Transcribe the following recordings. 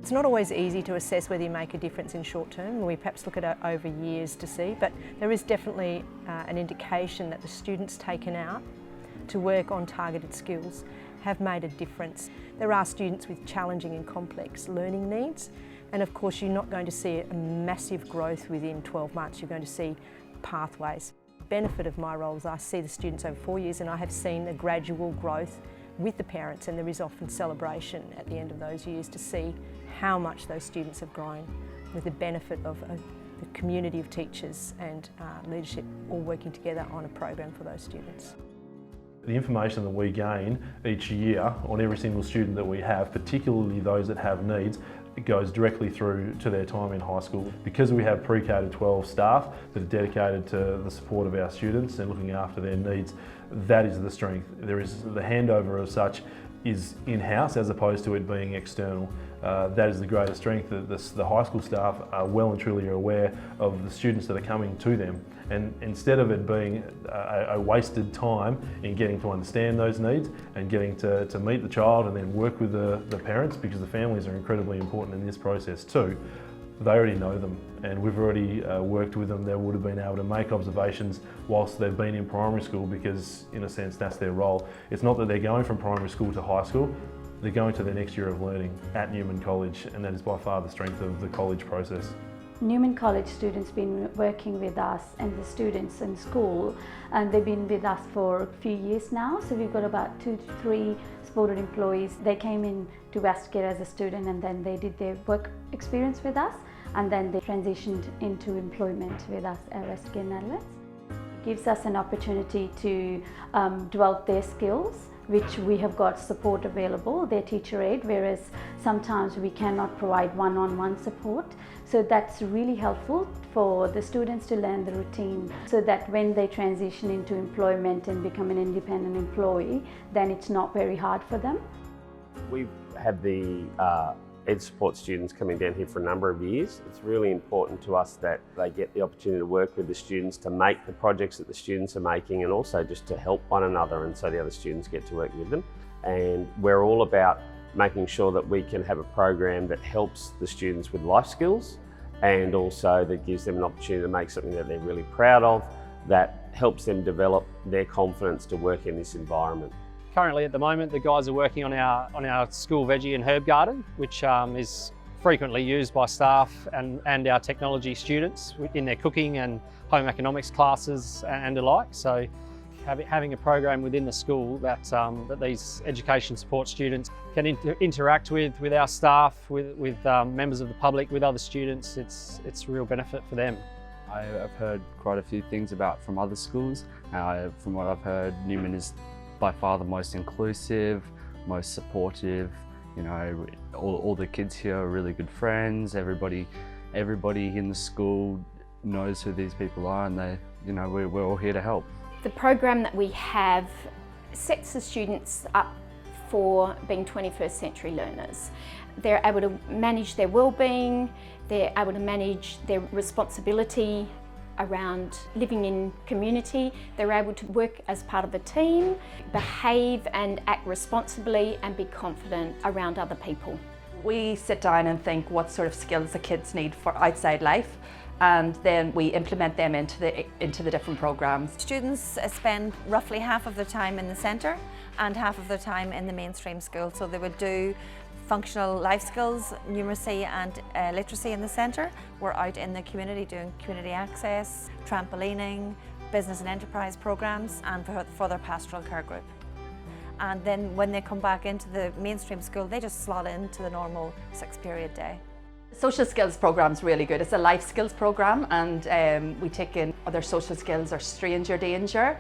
It's not always easy to assess whether you make a difference in short term. We perhaps look at it over years to see, but there is definitely an indication that the students taken out to work on targeted skills have made a difference. There are students with challenging and complex learning needs, and of course you're not going to see a massive growth within 12 months. You're going to see pathways. The benefit of my role is I see the students over 4 years, and I have seen a gradual growth with the parents, and there is often celebration at the end of those years to see how much those students have grown with the benefit of the community of teachers and leadership all working together on a program for those students. The information that we gain each year on every single student that we have, particularly those that have needs, it goes directly through to their time in high school. Because we have pre-K to 12 staff that are dedicated to the support of our students and looking after their needs, that is the strength. There is the handover as such is in-house as opposed to it being external. That is the greatest strength. The high school staff are well and truly aware of the students that are coming to them, and instead of it being a wasted time in getting to understand those needs and getting to meet the child and then work with the parents, because the families are incredibly important in this process too, they already know them and we've already worked with them. They would have been able to make observations whilst they've been in primary school, because in a sense that's their role. It's not that they're going from primary school to high school, they're going to their next year of learning at Newman College, and that is by far the strength of the college process. Newman College students been working with us and the students in school, and they've been with us for a few years now. So we've got about 2 to 3 supported employees. They came in to Westgate as a student, and then they did their work experience with us, and then they transitioned into employment with us at Westgate Netherlands. It gives us an opportunity to develop their skills, which we have got support available, their teacher aid, whereas sometimes we cannot provide one-on-one support. So that's really helpful for the students to learn the routine, so that when they transition into employment and become an independent employee, then it's not very hard for them. We've had the Ed support students coming down here for a number of years. It's really important to us that they get the opportunity to work with the students, to make the projects that the students are making, and also just to help one another, and so the other students get to work with them. And we're all about making sure that we can have a program that helps the students with life skills, and also that gives them an opportunity to make something that they're really proud of, that helps them develop their confidence to work in this environment. Currently at the moment the guys are working on our school veggie and herb garden, which is frequently used by staff and our technology students in their cooking and home economics classes and the like. So having a program within the school that these education support students can interact with our staff, with members of the public, with other students, it's a real benefit for them. I've heard quite a few things from other schools. From what I've heard, Newman is by far the most inclusive, most supportive. You know, all the kids here are really good friends. Everybody in the school knows who these people are, and we're all here to help. The program that we have sets the students up for being 21st century learners. They're able to manage their well-being, they're able to manage their responsibility around living in community. They're able to work as part of a team, behave and act responsibly, and be confident around other people. We sit down and think what sort of skills the kids need for outside life, and then we implement them into the different programs. Students spend roughly half of their time in the centre and half of their time in the mainstream school. So they would do functional life skills, numeracy and literacy in the centre. We're out in the community doing community access, trampolining, business and enterprise programs, and for their pastoral care group. And then when they come back into the mainstream school, they just slot into the normal 6-period day. The social skills program is really good. It's a life skills program, and we take in other social skills, or stranger danger,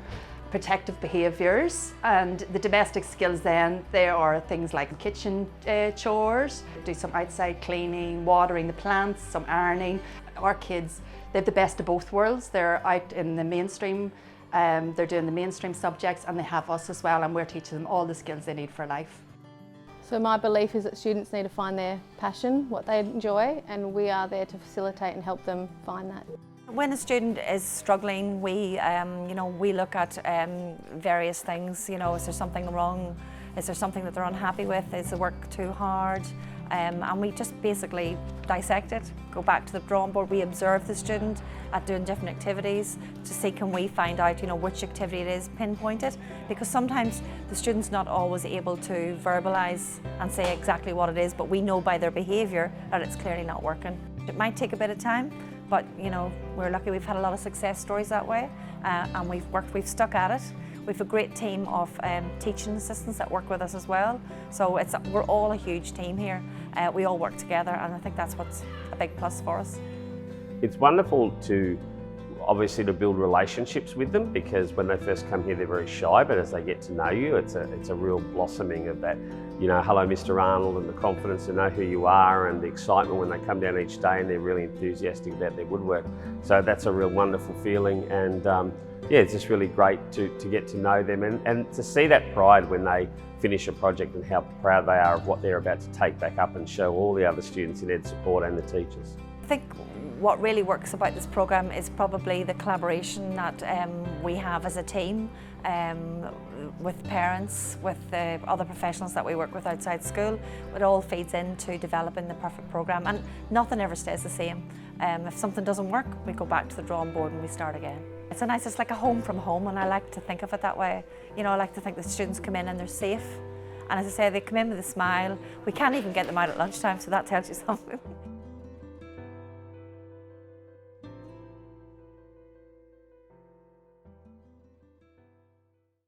protective behaviours, and the domestic skills. Then there are things like kitchen chores, do some outside cleaning, watering the plants, some ironing. Our kids, they have the best of both worlds. They're out in the mainstream, they're doing the mainstream subjects, and they have us as well, and we're teaching them all the skills they need for life. So my belief is that students need to find their passion, what they enjoy, and we are there to facilitate and help them find that. When a student is struggling, we look at various things. Is there something wrong? Is there something that they're unhappy with? Is the work too hard? and we just basically dissect it, go back to the drawing board. We observe the student at doing different activities to see, can we find out, which activity it is, pinpoint it, because sometimes the student's not always able to verbalise and say exactly what it is, but we know by their behaviour that it's clearly not working. It might take a bit of time, but we're lucky we've had a lot of success stories that way, and we've stuck at it. We've a great team of teaching assistants that work with us as well. So we're all a huge team here. We all work together, and I think that's what's a big plus for us. It's wonderful to obviously to build relationships with them, because when they first come here they're very shy, but as they get to know you, it's a real blossoming of that, hello Mr. Arnold, and the confidence to know who you are, and the excitement when they come down each day and they're really enthusiastic about their woodwork. So that's a real wonderful feeling, and yeah, it's just really great to get to know them and to see that pride when they finish a project and how proud they are of what they're about to take back up and show all the other students in Ed Support and the teachers. I think what really works about this program is probably the collaboration that we have as a team with parents, with the other professionals that we work with outside school. It all feeds into developing the perfect program, and nothing ever stays the same. If something doesn't work, we go back to the drawing board and we start again. It's like a home from home, and I like to think of it that way. I like to think the students come in and they're safe. And as I say, they come in with a smile. We can't even get them out at lunchtime, so that tells you something.